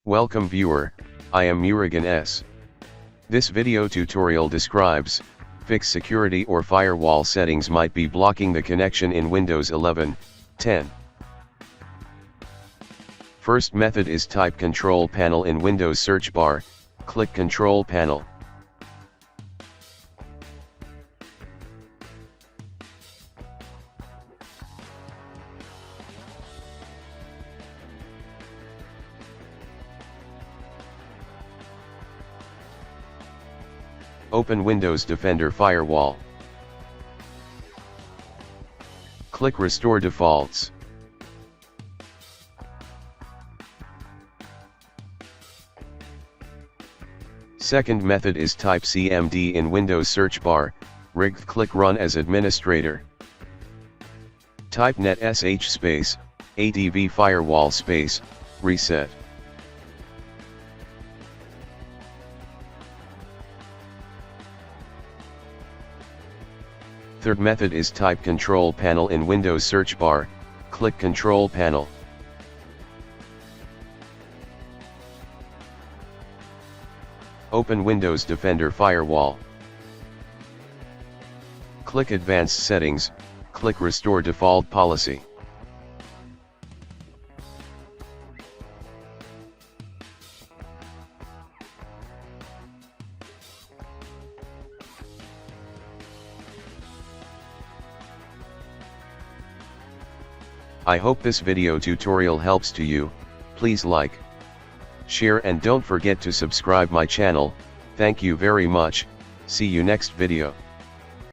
Welcome viewer, I am Murugan S. This video tutorial describes, fix security or firewall settings might be blocking the connection in Windows 11, 10. First method is type Control Panel in Windows search bar, click Control Panel. Open Windows Defender Firewall. Click Restore Defaults. Second method is type CMD in Windows search bar, rigged click Run as administrator. Type net sh space, adv firewall space, reset. Third method is type Control Panel in Windows search bar, click Control Panel. Open Windows Defender Firewall. Click Advanced Settings, click Restore Default Policy. I hope this video tutorial helps to you. Please like, share and don't forget to subscribe my channel. Thank you very much. See you next video.